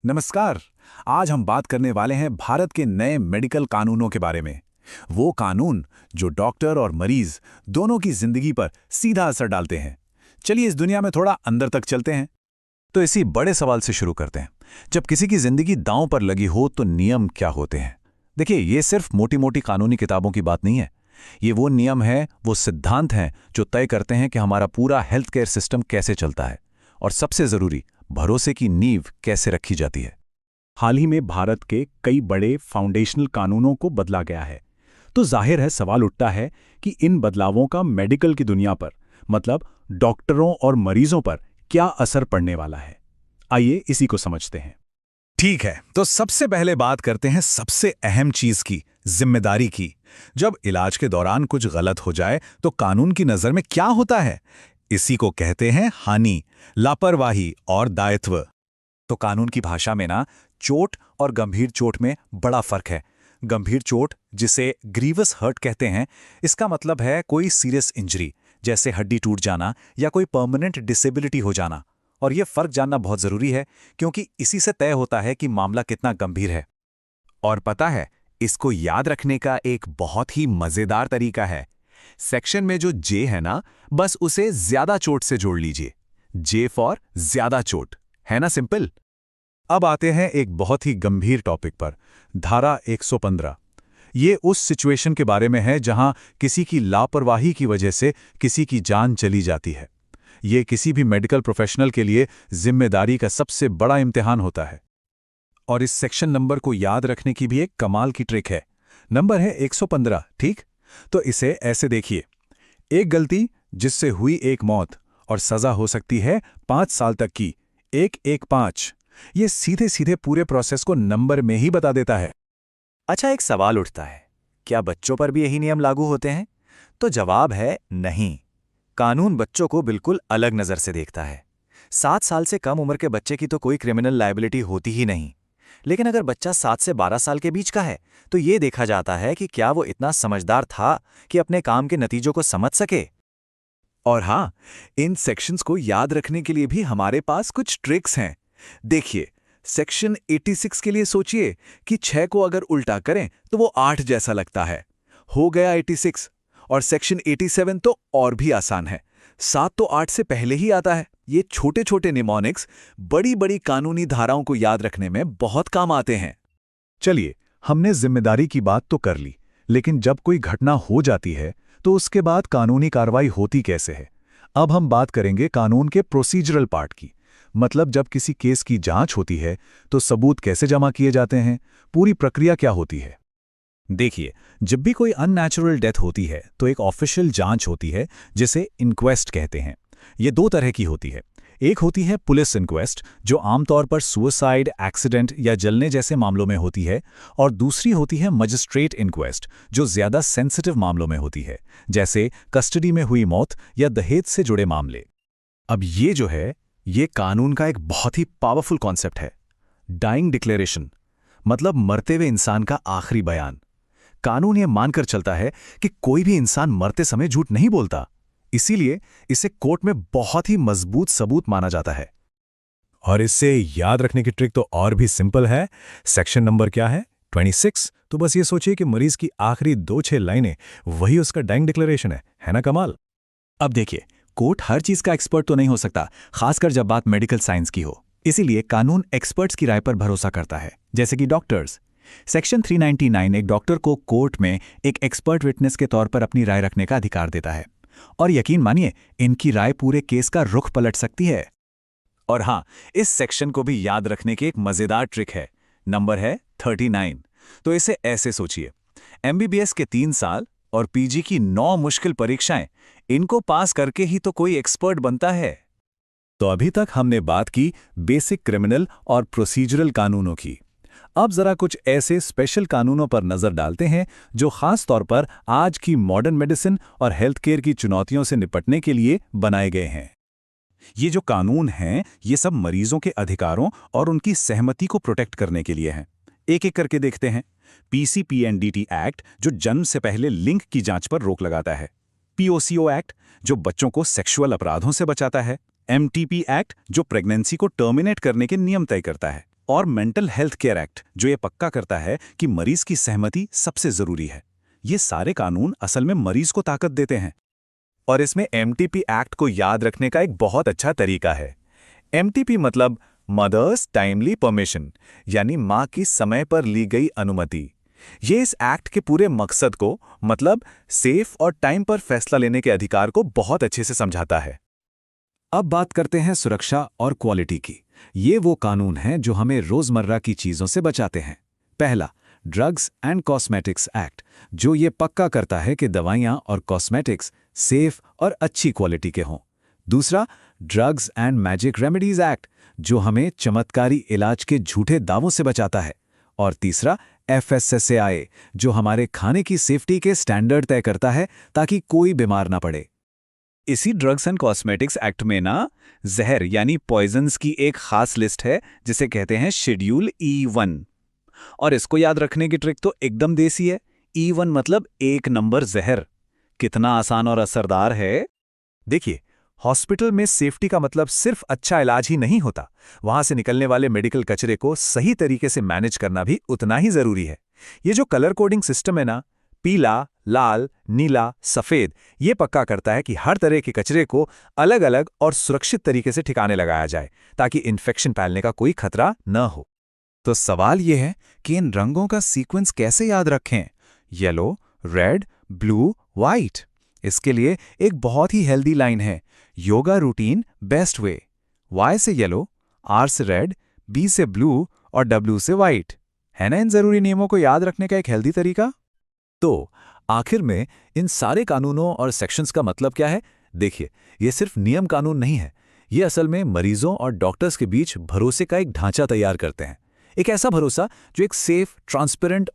नमस्कार। आज हम बात करने वाले हैं भारत के नए मेडिकल कानूनों के बारे में। वो कानून जो डॉक्टर और मरीज दोनों की जिंदगी पर सीधा असर डालते हैं। चलिए इस दुनिया में थोड़ा अंदर तक चलते हैं। तो इसी बड़े सवाल से शुरू करते हैं। जब किसी की जिंदगी दांव पर लगी हो तो नियम क्या होते हैं? देखिए, ये सिर्फ मोटी मोटी कानूनी किताबों की बात नहीं है। ये वो नियम है, वो सिद्धांत हैं जो तय करते हैं कि हमारा पूरा हेल्थ केयर सिस्टम कैसे चलता है, और सबसे जरूरी, भरोसे की नींव कैसे रखी जाती है। हाल ही में भारत के कई बड़े फाउंडेशनल कानूनों को बदला गया है। तो जाहिर है सवाल उठता है कि इन बदलावों का मेडिकल की दुनिया पर, मतलब डॉक्टरों और मरीजों पर क्या असर पड़ने वाला है। आइए इसी को समझते हैं। ठीक है, तो सबसे पहले बात करते हैं सबसे अहम चीज की, जिम्मेदारी की। जब इलाज के दौरान कुछ गलत हो जाए तो कानून की नजर में क्या होता है? इसी को कहते हैं हानि, लापरवाही और दायित्व। तो कानून की भाषा में ना, चोट और गंभीर चोट में बड़ा फर्क है। गंभीर चोट, जिसे ग्रीवस हर्ट कहते हैं, इसका मतलब है कोई सीरियस इंजरी, जैसे हड्डी टूट जाना या कोई परमानेंट डिसेबिलिटी हो जाना। और यह फर्क जानना बहुत जरूरी है, क्योंकि इसी से तय होता है कि मामला कितना गंभीर है। और पता है, इसको याद रखने का एक बहुत ही मजेदार तरीका है। सेक्शन में जो जे है ना, बस उसे ज्यादा चोट से जोड़ लीजिए। जे फॉर ज्यादा चोट, है ना सिंपल। अब आते हैं एक बहुत ही गंभीर टॉपिक पर, धारा 115। ये उस सिचुएशन के बारे में है जहां किसी की लापरवाही की वजह से किसी की जान चली जाती है। ये किसी भी मेडिकल प्रोफेशनल के लिए जिम्मेदारी का सबसे बड़ा इम्तिहान होता है। और इस सेक्शन नंबर को याद रखने की भी एक कमाल की ट्रिक है। नंबर है 115, ठीक? तो इसे ऐसे देखिए, एक गलती जिससे हुई एक मौत और सजा हो सकती है 5 साल तक की, 115। ये सीधे सीधे पूरे प्रोसेस को नंबर में ही बता देता है। अच्छा, एक सवाल उठता है, क्या बच्चों पर भी यही नियम लागू होते हैं? तो जवाब है नहीं। कानून बच्चों को बिल्कुल अलग नज़र से देखता है। 7 साल से कम उम्र के बच्चे की तो कोई क्रिमिनल लायबिलिटी होती ही नहीं। लेकिन अगर बच्चा 7 से 12 साल के बीच का है, तो ये देखा जाता है कि क्या वो इतना समझदार था कि अपने काम के नतीजों को समझ सके। और हाँ, इन सेक्शंस को याद रखने के लिए भी हमारे पास कुछ ट्रिक्स हैं। देखिए, सेक्शन 86 के लिए सोचिए कि 6 को अगर उल्टा करें तो वो 8 जैसा लगता है। हो गया 86। और सेक्शन 87 तो और भी आसान है। 7 तो 8 से पहले ही आता है। ये छोटे छोटे निमोनिक्स बड़ी बड़ी कानूनी धाराओं को याद रखने में बहुत काम आते हैं। चलिए, हमने जिम्मेदारी की बात तो कर ली, लेकिन जब कोई घटना हो जाती है तो उसके बाद कानूनी कार्रवाई होती कैसे है? अब हम बात करेंगे कानून के प्रोसीजरल पार्ट की। मतलब जब किसी केस की जांच होती है तो सबूत कैसे जमा किए जाते हैं, पूरी प्रक्रिया क्या होती है। देखिए, जब भी कोई अननेचुरल डेथ होती है तो एक ऑफिशियल जांच होती है, जिसे इंक्वेस्ट कहते हैं। ये 2 तरह की होती है। एक होती है पुलिस इंक्वेस्ट, जो आमतौर पर सुसाइड, एक्सीडेंट या जलने जैसे मामलों में होती है, और दूसरी होती है मजिस्ट्रेट इंक्वेस्ट, जो ज्यादा सेंसिटिव मामलों में होती है, जैसे कस्टडी में हुई मौत या दहेज से जुड़े मामले। अब ये जो है, ये कानून का एक बहुत ही पावरफुल कॉन्सेप्ट है, डाइंग डिक्लेरेशन, मतलब मरते हुए इंसान का आखिरी बयान। कानून ये मानकर चलता है कि कोई भी इंसान मरते समय झूठ नहीं बोलता, इसीलिए इसे कोर्ट में बहुत ही मजबूत सबूत माना जाता है। और इससे याद रखने की ट्रिक तो और भी सिंपल है। सेक्शन नंबर क्या है? 26। तो बस ये सोचिए कि मरीज की आखिरी 2-6 लाइनें वही उसका डाइंग डिक्लेरेशन है ना कमाल? अब देखिए, कोर्ट हर चीज का एक्सपर्ट तो नहीं हो सकता, खासकर जब बात मेडिकल साइंस की हो। इसीलिए कानून एक्सपर्ट्स की राय पर भरोसा करता है, जैसे कि डॉक्टर्स। सेक्शन 399 एक डॉक्टर को कोर्ट में एक एक्सपर्ट विटनेस के तौर पर अपनी राय रखने का अधिकार देता है। और यकीन मानिए, इनकी राय पूरे केस का रुख पलट सकती है। और हाँ, इस सेक्शन को भी याद रखने की एक मजेदार ट्रिक है। नंबर है 39। तो इसे ऐसे सोचिए, एमबीबीएस के 3 साल और पीजी की 9 मुश्किल परीक्षाएं, इनको पास करके ही तो कोई एक्सपर्ट बनता है। तो अभी तक हमने बात की बेसिक क्रिमिनल और प्रोसीजरल कानूनों की। अब जरा कुछ ऐसे स्पेशल कानूनों पर नजर डालते हैं जो खास तौर पर आज की मॉडर्न मेडिसिन और हेल्थ केयर की चुनौतियों से निपटने के लिए बनाए गए हैं। ये जो कानून हैं, ये सब मरीजों के अधिकारों और उनकी सहमति को प्रोटेक्ट करने के लिए हैं। एक एक करके देखते हैं। पीसीपीएनडीटी एक्ट, जो जन्म से पहले लिंग की जांच पर रोक लगाता है। पीओसीओ एक्ट, जो बच्चों को सेक्सुअल अपराधों से बचाता है। एमटीपी एक्ट, जो प्रेगनेंसी को टर्मिनेट करने के नियम तय करता है। और मेंटल हेल्थ केयर एक्ट, जो ये पक्का करता है कि मरीज की सहमति सबसे जरूरी है। ये सारे कानून असल में मरीज को ताकत देते हैं। और इसमें एमटीपी एक्ट को याद रखने का एक बहुत अच्छा तरीका है। एमटीपी मतलब मदर्स टाइमली परमिशन, यानी मां की समय पर ली गई अनुमति। ये इस एक्ट के पूरे मकसद को, मतलब सेफ और टाइम पर फैसला लेने के अधिकार को बहुत अच्छे से समझाता है। अब बात करते हैं सुरक्षा और क्वालिटी की। ये वो कानून हैं जो हमें रोजमर्रा की चीजों से बचाते हैं। पहला, ड्रग्स एंड कॉस्मेटिक्स एक्ट, जो ये पक्का करता है कि दवाइयां और कॉस्मेटिक्स सेफ और अच्छी क्वालिटी के हों। दूसरा, drugs and magic remedies act, जो हमें चमत्कारी इलाज के झूठे दावों से बचाता है। और तीसरा, FSSAI, जो हमारे खाने की सेफ्टी के स्टैंडर्ड तय करता है ताकि कोई बीमार ना पड़े। इसी ड्रग्स एंड कॉस्मेटिक्स एक्ट में ना जहर यानी पॉइजन्स की एक खास लिस्ट है जिसे कहते हैं शेड्यूल E1। और इसको याद रखने की ट्रिक तो एकदम देसी है। E1 मतलब 1 नंबर जहर। कितना आसान और असरदार है। देखिए, हॉस्पिटल में सेफ्टी का मतलब सिर्फ अच्छा इलाज ही नहीं होता, वहां से निकलने वाले मेडिकल कचरे को सही तरीके से मैनेज करना भी उतना ही जरूरी है। ये जो कलर कोडिंग सिस्टम है ना, पीला, लाल, नीला, सफेद, ये पक्का करता है कि हर तरह के कचरे को अलग अलग और सुरक्षित तरीके से ठिकाने लगाया जाए ताकि इन्फेक्शन फैलने का कोई खतरा न हो। तो सवाल ये है कि इन रंगों का सीक्वेंस कैसे याद रखें? Yellow, red, blue, white. इसके लिए एक बहुत ही हेल्दी लाइन है, yoga routine best way. Y से येलो, R से रेड, B से ब्लू और W से व्हाइट। है ना इन जरूरी नियमों को याद रखने का एक हेल्दी तरीका? तो आखिर में इन सारे कानूनों और सेक्शंस का मतलब क्या है? देखिए, ये सिर्फ नियम कानून नहीं है, ये असल में मरीजों और डॉक्टर्स के बीच भरोसे का एक ढांचा तैयार करते हैं। एक ऐसा भरोसा जो एक सेफ, ट्रांसपेरेंट